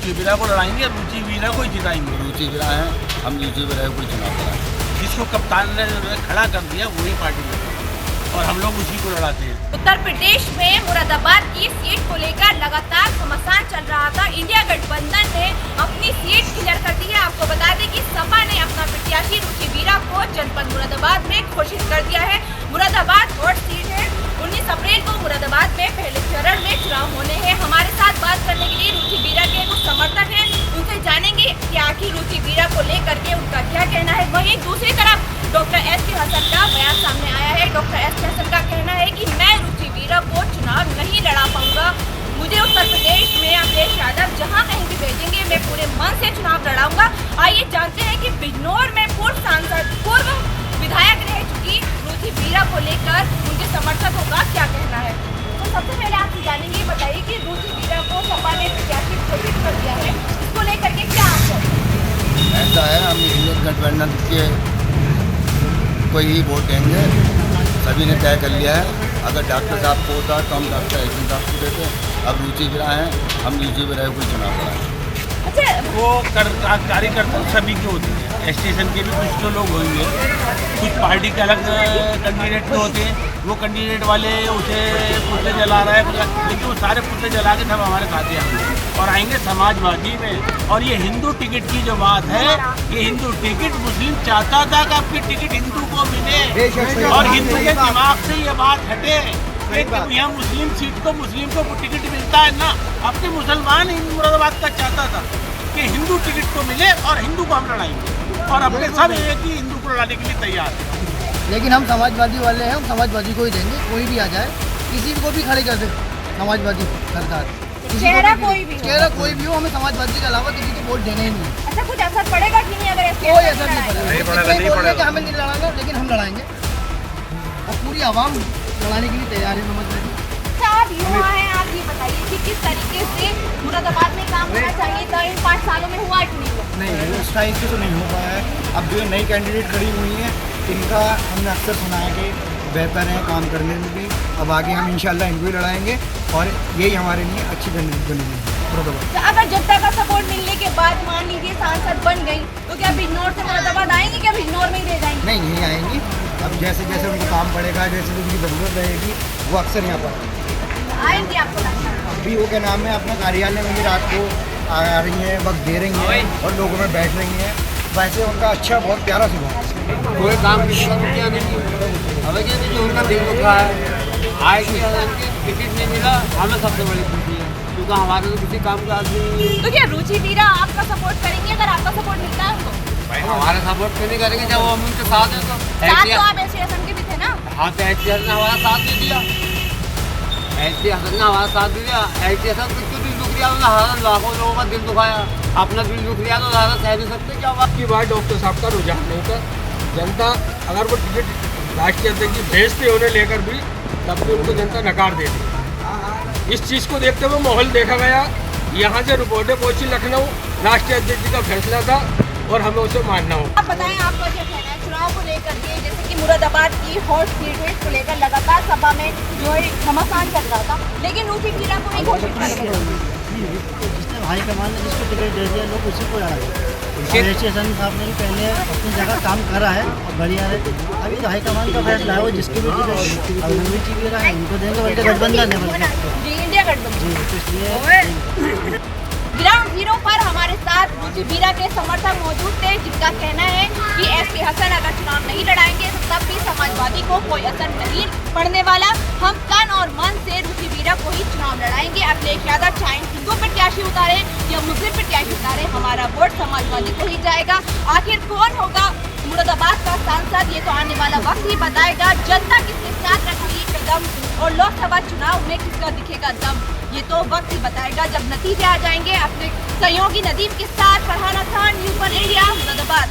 रुचि वीरा को लड़ाएंगे, रुचि वीरा को ही जिताएंगे। रुचि वीरा है, हम रुचि वीरा को चुनाव कराएंगे। जिसको कप्तान ने खड़ा कर दिया वही पार्टी में, और हम लोग उसी को लड़ाते हैं। उत्तर प्रदेश में मुरादाबाद की सीट को लेकर लगातार घमासान चल रहा था। इंडिया गठबंधन ने अपनी सीट क्लियर कर दी है। आपको बता दें कि सपा ने अपना प्रत्याशी रुचि वीरा को जनपद मुरादाबाद में घोषित कर दिया है। मुरादाबाद हॉट सीट है। 19 अप्रैल को मुरादाबाद में पहले चरण में चुनाव होने हैं। हमारे साथ बात करने के लिए रुचि वीरा के कुछ समर्थक हैं, उनसे जानेंगे कि आखिर रुचि वीरा को लेकर के उनका क्या कहना है। वहीं दूसरी तरफ डॉक्टर एस.के. हसन का बयान सामने आया है। Doctor S K. हसन का कहना है कि मैं रुचि वीरा को चुनाव नहीं लड़ा पाऊंगा। मुझे उत्तर प्रदेश में अखिलेश यादव जहां कहीं भी भेजेंगे मैं पूरे मन से चुनाव लड़ाऊंगा। आइए जानते हैं कि बिजनौर में पूर्व विधायक रह चुकी रुचि वीरा को लेकर उनके समर्थकों का क्या कहना है। तो सबसे पहले आपसे जानेंगे, बताइए कि रुचि वीरा को सपा ने प्रत्याशी घोषित कर दिया है, इसको लेकर के क्या आप? ऐसा है, हम इंडियन गठबंधन के को ही वोट देंगे, सभी ने तय कर लिया है। अगर डॉक्टर साहब को होता तो हम डॉक्टर एस.के. साहब को देते। अब रुचि वीरा है, हम रुचि वीरा को चुनाव कराएंगे। अच्छा, वो कार्यकर्ता सभी के होते हैं, स्टेशन के भी कुछ तो लोग होंगे, कुछ पार्टी के अलग कैंडिडेट तो होते हैं। वो कैंडिडेट वाले उसे पुतले जला रहा है, लेकिन वो सारे पुतले जला के सब हमारे साथ आएंगे और आएंगे समाजवादी में। और ये हिंदू टिकट की जो बात है, ये हिंदू टिकट मुस्लिम चाहता था कि आपकी टिकट हिंदू को मिले, और हिंदू के दिमाग से ये बात हटे। यहाँ मुस्लिम सीट को मुस्लिम को टिकट मिलता है ना, अपने मुसलमान मुरादाबाद का चाहता था कि हिंदू टिकट को मिले और हिंदू को हम लड़ाएंगे, और अपने सब एक ही हिंदू को लड़ाने के लिए तैयार है। लेकिन हम समाजवादी वाले हैं, हम समाजवादी को ही देंगे। कोई भी आ जाए, किसी को भी खड़े कर दे समाजवादी सरकार, चेहरा कोई भी हो, हमें समाजवादी के अलावा किसी को वोट देने ही नहीं। अच्छा, कुछ असर पड़ेगा कि नहीं? अगर कोई असर नहीं पड़ेगा, हमें नहीं लड़ाएंगे, लेकिन हम लड़ाएंगे और पूरी आवाम लड़ाने के लिए तैयार है समाजवादी। अच्छा, आप युवा हैं, आप ये बताइए कि किस तरीके से मुरादाबाद में काम होना चाहिए था, इन 5 सालों में हुआ कि नहीं हुआ? नहीं, उस टाइप से तो नहीं हो पाया है। अब जो नई कैंडिडेट खड़ी हुई हैं, इनका हमने अक्सर सुना है कि बेहतर है काम करने में भी। अब आगे हम इंशाल्लाह इनको ही लड़ाएंगे और यही हमारे लिए अच्छी कैंडिडेट बनेगी। तो अगर जनता का सपोर्ट मिलने के बाद मान लीजिए सांसद बन गई, तो क्या बिजनौर से मुरादाबाद आएंगी, क्या बिजनौर में ही रह जाएंगी? नहीं, यहीं आएंगी। अब जैसे जैसे उनको काम पड़ेगा, जैसे उनकी ज़रूरत रहेगी, वो अक्सर यहाँ पर आएंगी। आपको लगता है अभी वो क्या नाम है, अपने कार्यालय में भी रात को आ रही हैं, वक्त दे रही हैं और लोगों में बैठ रही हैं। वैसे उनका अच्छा, बहुत प्यारा स्वभाव है। कोई काम किया नहीं, हमें कहते जो उनका दिल दुखा है, आए कि टिकट नहीं मिला, हमें सबसे बड़ी खुशी है, क्योंकि हमारे तो किसी काम का आदमी नहीं है। तो क्या रुचि वीरा आपका सपोर्ट करेंगे अगर आपका सपोर्ट मिलता है उनको? हमारा सपोर्ट क्यों नहीं करेंगे जब वो हम उनके साथ हैं? तो आप ऐसे हसन के भी थे ना? हाँ, तो एच.के. हसन ने हमारा साथ दे दिया, एच.के. हसन ने हमारा साथ दे दिया। एच.के. हसन क्यों दिल दुख दिया, उन्होंने हर लाखों लोगों का दिल दुखाया, अपना दिल दुख दिया तो ज़्यादा सह नहीं सकते। क्या बात की बात डॉक्टर साहब का रुझान नहीं था। जनता अगर वो टिकट राष्ट्रीय अध्यक्ष जी भेजते उन्हें लेकर भी, तब भी उनको जनता नकार देती। इस चीज़ को देखते हुए माहौल देखा गया, यहाँ से रिपोर्टें पहुँची लखनऊ, राष्ट्रीय अध्यक्ष जी का फैसला था और हमें उसे मानना हो। आप बताएं, आपका क्या कहना है चुनाव को लेकर के? जैसे कि मुरादाबाद की हॉट सीट है, इसको लेकर लगातार सभा में जो है घमासान चल रहा था, लेकिन रुचि वीरा को नहीं घोषित कर दिया। जिसने हाईकमान ने जिसको टिकट दे दिया, लोग उसी को लड़ाएंगे। एच.के. हसन साहब ने भी पहले अपनी जगह काम करा है और बढ़िया है। अभी तो हाईकमान का फैसला है, वो जिसकी भी टिकट अब रुचि वीरा है उनको देंगे, बल्कि गठबंधन है जी, इंडिया गठबंधन। जी, तो इसलिए ग्राउंड जीरो पर हमारे साथ रुचि वीरा के समर्थक मौजूद थे, जिनका कहना है कि एस.के. हसन अगर चुनाव नहीं लड़ाएंगे तो तब भी समाजवादी को कोई असर नहीं पड़ने वाला। हम तन और मन से रुचि वीरा को ही चुनाव लड़ाएंगे। अखिलेश यादव चाहे हिंदू प्रत्याशी उतारे या मुस्लिम प्रत्याशी उतारे, हमारा वोट समाजवादी को ही जाएगा। आखिर कौन होगा मुरादाबाद का सांसद, ये तो आने वाला वक्त ही बताएगा। जनता किसके साथ रखेगी कदम और लोकसभा चुनाव में किसका दिखेगा दम, ये तो वक्त ही बताएगा जब नतीजे आ जाएंगे। अपने सहयोगी नदीम के साथ फरहाना खान, न्यूज़ 1 इंडिया, मुरादाबाद।